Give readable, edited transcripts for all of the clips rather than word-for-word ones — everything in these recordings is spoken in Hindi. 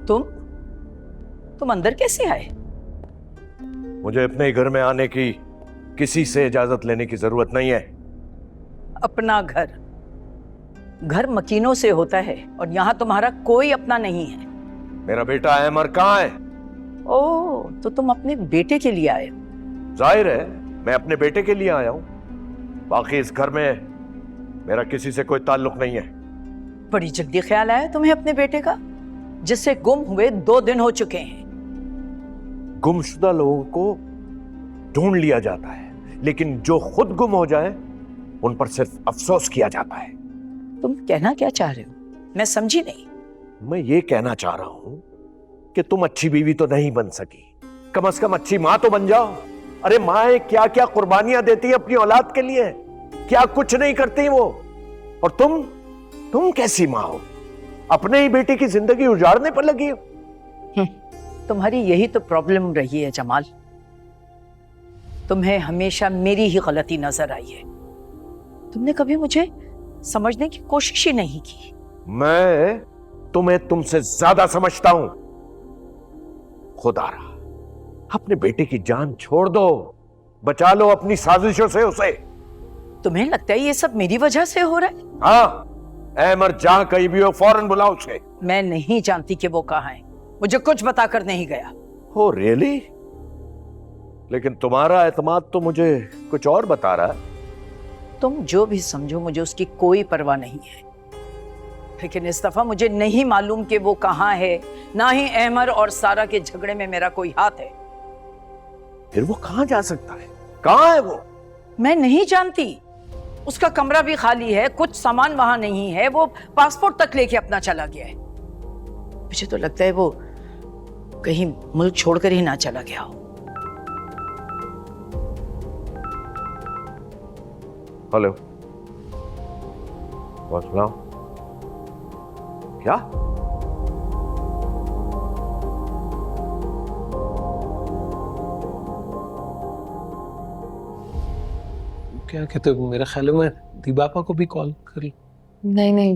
तुम तुम अंदर कैसे आए? मुझे अपने घर में आने की किसी से इजाजत लेने की जरूरत नहीं है। अपना घर मकीनों से होता है और यहाँ तुम्हारा कोई अपना नहीं है। मेरा बेटा अहमर कहाँ है? ओह, तो तुम अपने बेटे के लिए आए हो? जाहिर है मैं अपने बेटे के लिए आया हूं। बाकी इस घर में मेरा किसी से कोई ताल्लुक नहीं है। बड़ी जल्दी ख्याल आया तुम्हें अपने बेटे का, जिससे गुम हुए 2 दिन हो चुके हैं। गुमशुदा लोगों को ढूंढ लिया जाता है, लेकिन जो खुद गुम हो जाए उन पर सिर्फ अफसोस किया जाता है। तुम कहना क्या चाह रहे हो? मैं समझी नहीं। मैं ये कहना चाह रहा हूं कि तुम अच्छी बीवी तो नहीं बन सकी, कम से कम अच्छी मां तो बन जाओ। अरे माएं क्या क्या कुर्बानियां देती है अपनी औलाद के लिए, क्या कुछ नहीं करती वो। और तुम कैसी मां हो, अपने ही बेटे की जिंदगी उजाड़ने पर लगी हो। तुम्हारी यही तो प्रॉब्लम रही है जमाल। तुम्हें हमेशा मेरी ही गलती नजर आई है। तुमने कभी मुझे समझने की कोशिश ही नहीं की। मैं तुम्हें तुमसे ज्यादा समझता हूं। खुदारा, अपने बेटे की जान छोड़ दो, बचा लो अपनी साजिशों से उसे। तुम्हें लगता है ये सब मेरी वजह से हो रहा है? हाँ, अहमर जहां कहीं भी हो फौरन बुलाओ उसे। मैं नहीं जानती कि वो कहाँ है, मुझे कुछ बताकर नहीं गया। हो रियली? लेकिन तुम्हारा एतमाद तो मुझे कुछ और बता रहा है। तुम जो भी समझो, मुझे उसकी कोई परवाह नहीं है। लेकिन इस दफा मुझे नहीं मालूम कि वो कहाँ है, ना ही अहमर और सारा के झगड़े में मेरा कोई हाथ है। फिर वो कहां जा सकता है? कहां है वो? मैं नहीं जानती। उसका कमरा भी खाली है, कुछ सामान वहां नहीं है, वो पासपोर्ट तक लेके अपना चला गया है। मुझे तो लगता है वो कहीं मुल्क छोड़कर ही ना चला गया हो। हेलो, वालेकुम। क्या? क्या कहते हो? मेरा ख्याल है मैं दीपापा को भी कॉल कर लूं। नहीं नहीं,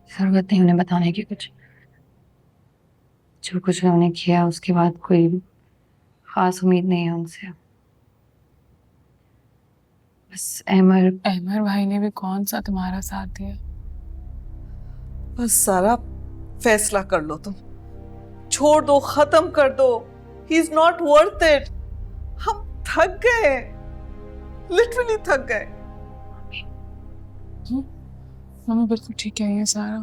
जरूरत नहीं उन्हें बताने की। कुछ जो कुछ उन्होंने किया उसके बाद कोई खास उम्मीद नहीं है उनसे। बस अहमर भाई ने भी कौन सा तुम्हारा साथ दिया। बस सारा फैसला कर लो तुम, छोड़ दो, खत्म कर दो। He is not worth it. हम थक गए, लिटरली थक गए। मम्मी बिल्कुल ठीक कह रही है सारा।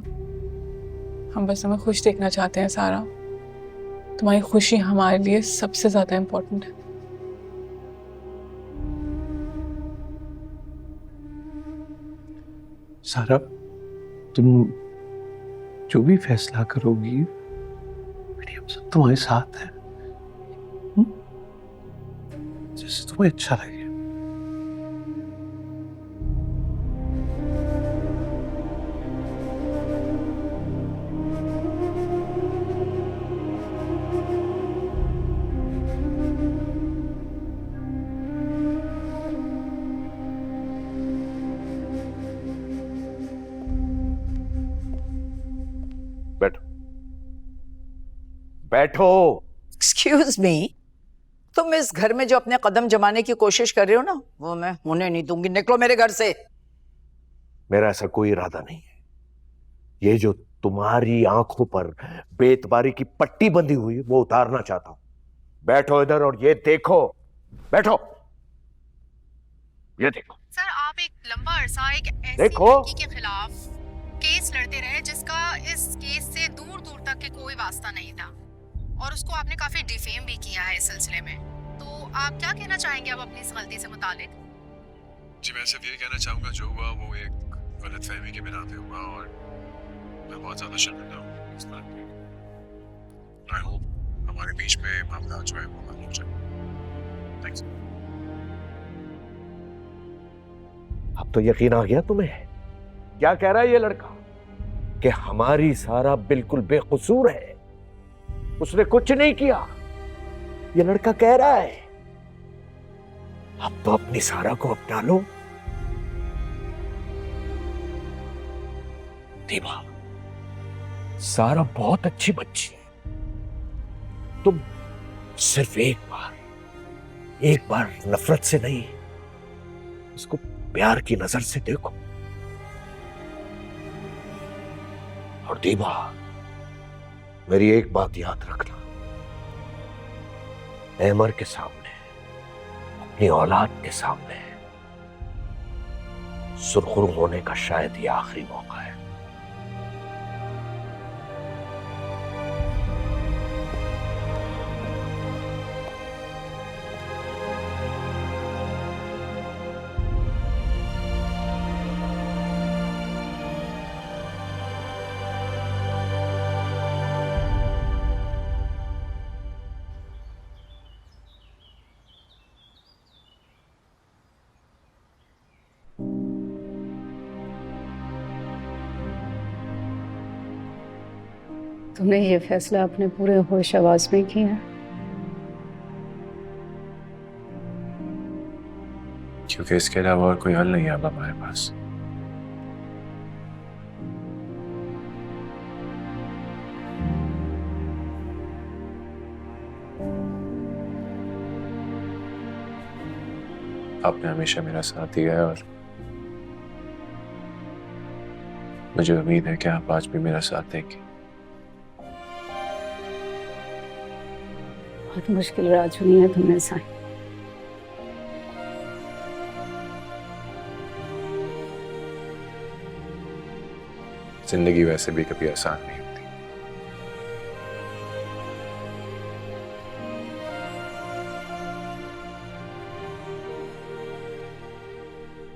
हम बस तुम्हें खुश देखना चाहते हैं सारा। तुम्हारी खुशी हमारे लिए सबसे ज्यादा इम्पोर्टेंट है। सारा, तुम जो भी फैसला करोगी मेरी हम सब तुम्हारे साथ हैं। जैसे तुम्हें अच्छा लगे। बैठो बैठो। एक्सक्यूज मी, तुम इस घर में जो अपने कदम जमाने की कोशिश कर रहे हो ना, वो मैं होने नहीं दूंगी। निकलो मेरे घर से। मेरा ऐसा कोई इरादा नहीं है। ये जो तुम्हारी आंखों पर बेतबारी की पट्टी बंधी हुई है वो उतारना चाहता हूं। बैठो इधर और ये देखो। बैठो, ये देखो। सर, आप एक लंबा अरसा एक ऐसी देखो। लड़की के खिलाफ केस लड़ते रहे जिसका इस केस से दूर दूर तक के कोई वास्ता नहीं था, और उसको आपने काफी डिफेम भी किया है इस सिलसिले में। तो आप क्या कहना चाहेंगे अब अपनी इस गलती से मुतालिक? जी, मैं सिर्फ ये कहना चाहूँगा जो हुआ वो एक गलतफहमी के बिना पे हुआ, और मैं बहुत ज़्यादा शर्मिंदा हूँ इस बात पे। आई होप हमारे बीच में मामला जो है वो हल हो जाए। थैंक्स। अब तो यकीन आ गया तुम्हें? क्या कह रहा है ये लड़का कि हमारी सारा बिल्कुल बेकसूर है, उसने कुछ नहीं किया। ये लड़का कह रहा है। अब तो अपनी सारा को अपना लो। दीपा, सारा बहुत अच्छी बच्ची है। तुम सिर्फ एक बार नफरत से नहीं, उसको प्यार की नजर से देखो। और दीवा, मेरी एक बात याद रखना, एमर के सामने, अपनी औलाद के सामने सुरखुरू होने का शायद ये आखिरी मौका है। तुमने ये फैसला अपने पूरे होश आवाज में किया है? क्योंकि इसके अलावा और कोई हल नहीं है अब हमारे पास। आपने हमेशा मेरा साथ दिया है और मुझे उम्मीद है कि आप आज भी मेरा साथ देंगे। बहुत मुश्किल राह चुनी है तुमने साईं। जिंदगी वैसे भी कभी आसान नहीं होती।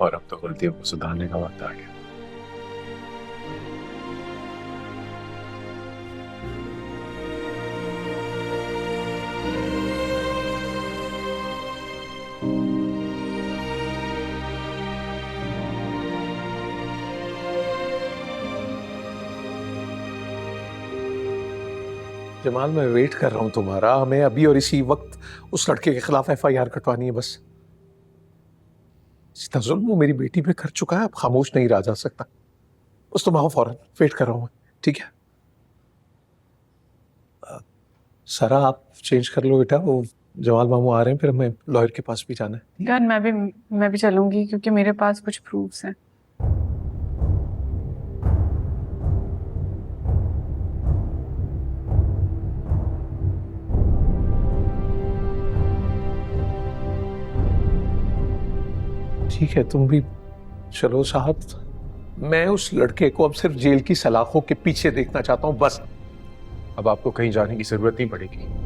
और अब तो गलतियों को सुधारने का वक्त आ गया। जमाल, मैं वेट कर रहा हूं तुम्हारा। हमें अभी और इसी वक्त उस लड़के के खिलाफ FIR कटवानी है बस। जितना जुल्म वो मेरी बेटी पे कर चुका है, अब खामोश नहीं रहा जा सकता। बस तुम आओ फौरन, वेट कर रहा हूं मैं, ठीक है? सारा आप चेंज कर लो बेटा, वो जमाल मामू आ रहे हैं, फिर हमें लॉयर के पास भी जाना है। यार मैं भी चलूंगी क्योंकि मेरे पास कुछ प्रूफ्स हैं। ठीक है, तुम भी चलो साहब। मैं उस लड़के को अब सिर्फ जेल की सलाखों के पीछे देखना चाहता हूं बस। अब आपको कहीं जाने की जरूरत नहीं पड़ेगी।